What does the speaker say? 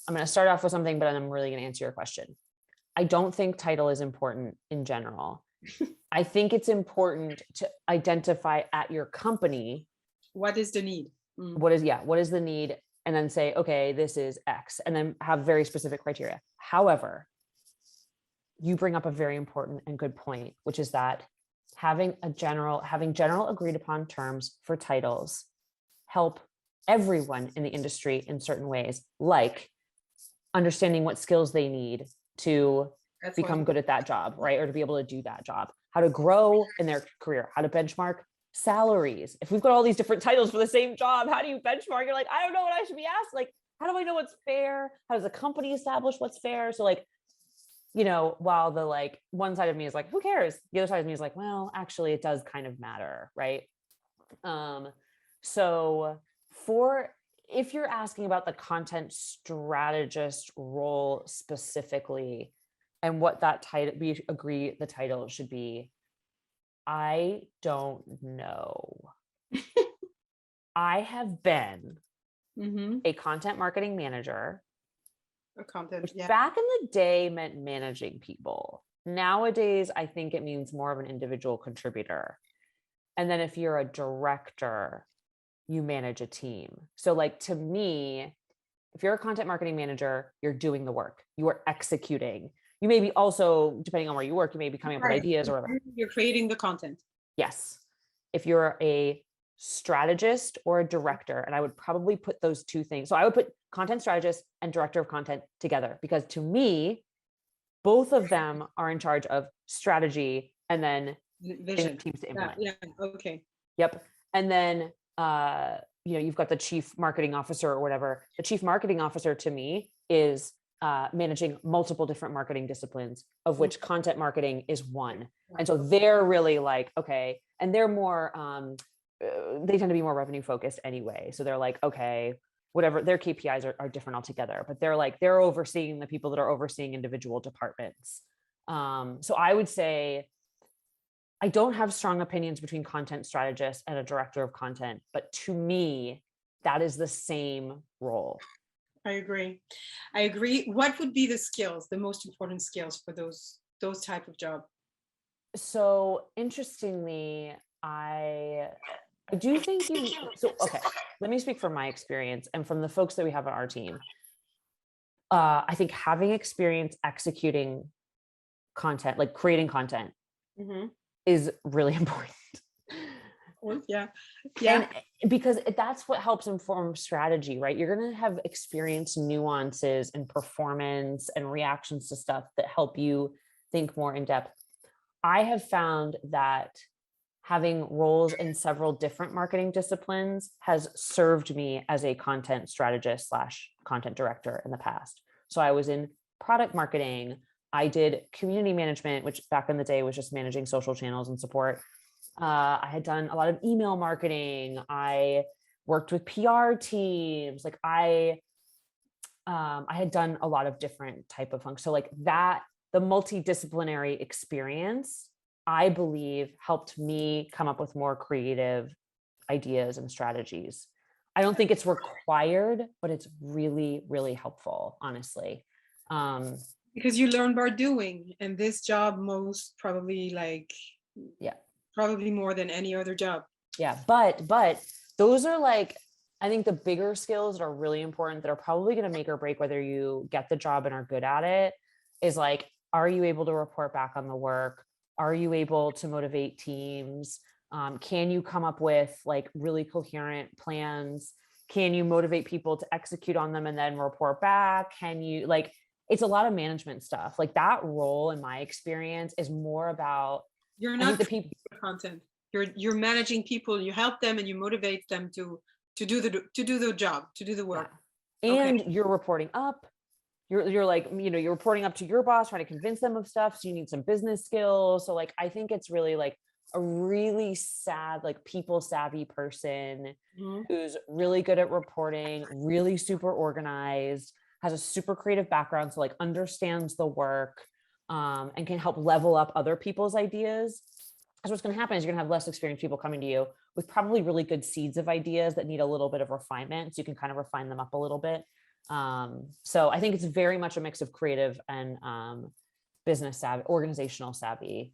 I'm going to start off with something, but I'm really going to answer your question. I don't think title is important in general. I think it's important to identify at your company what is the need. what is the need, and then say, okay, this is X, and then have very specific criteria. However, you bring up a very important and good point, which is that having general agreed upon terms for titles help everyone in the industry in certain ways, like understanding what skills they need to become good at that job, right? Or to be able to do that job, how to grow in their career, how to benchmark salaries. If we've got all these different titles for the same job, how do you benchmark? You're like, I don't know what I should be asked. Like, how do I know what's fair? How does a company establish what's fair? So like, while the like one side of me is like, who cares? The other side of me is like, well, actually it does kind of matter, right? So if you're asking about the content strategist role specifically and what that title, we agree the title should be, I don't know. I have been a content marketing manager. Which back in the day meant managing people. Nowadays, I think it means more of an individual contributor. And then if you're a director, you manage a team. So like, to me, if you're a content marketing manager, you're doing the work, you are executing. You may be also, depending on where you work, you may be coming up with ideas or whatever. You're creating the content. Yes. If you're a strategist or a director, and I would probably put those two things. So I would put content strategist and director of content together, because to me, both of them are in charge of strategy and then vision teams to implement. Yeah. Okay. Yep. And then, you've got the chief marketing officer or whatever. The chief marketing officer to me is managing multiple different marketing disciplines, of which content marketing is one. And so they're really like, okay, and they're more, they tend to be more revenue focused anyway. So they're like, okay, whatever, their KPIs are different altogether, but they're overseeing the people that are overseeing individual departments. So I would say, I don't have strong opinions between content strategist and a director of content, but to me, that is the same role. I agree. What would be the most important skills for those type of job? So interestingly, I do think okay, let me speak from my experience and from the folks that we have on our team. I think having experience executing content, like creating content, is really important. Yeah. And because that's what helps inform strategy, right? You're going to have experienced nuances and performance and reactions to stuff that help you think more in depth. I have found that having roles in several different marketing disciplines has served me as a content strategist / content director in the past. So I was in product marketing. I did community management, which back in the day was just managing social channels and support. I had done a lot of email marketing. I worked with PR teams. Like I had done a lot of different type of functions. So like that, the multidisciplinary experience, I believe, helped me come up with more creative ideas and strategies. I don't think it's required, but it's really, really helpful, honestly. Because you learn by doing, and this job most probably probably more than any other job. Yeah, but those are like, I think the bigger skills that are really important, that are probably going to make or break whether you get the job and are good at it, is like, are you able to report back on the work? Are you able to motivate teams? Can you come up with like really coherent plans? Can you motivate people to execute on them and then report back? Can you it's a lot of management stuff. Like that role, in my experience, is more about, you're not the people content. You're managing people. You help them and you motivate them to do the job, to do the work. Yeah. And you're reporting up. You're like, you're reporting up to your boss, trying to convince them of stuff. So you need some business skills. So like, I think it's really like a really people savvy person who's really good at reporting, really super organized, has a super creative background. So like understands the work, and can help level up other people's ideas. So what's going to happen is you're going to have less experienced people coming to you with probably really good seeds of ideas that need a little bit of refinement. So you can kind of refine them up a little bit. So I think it's very much a mix of creative and business savvy, organizational savvy.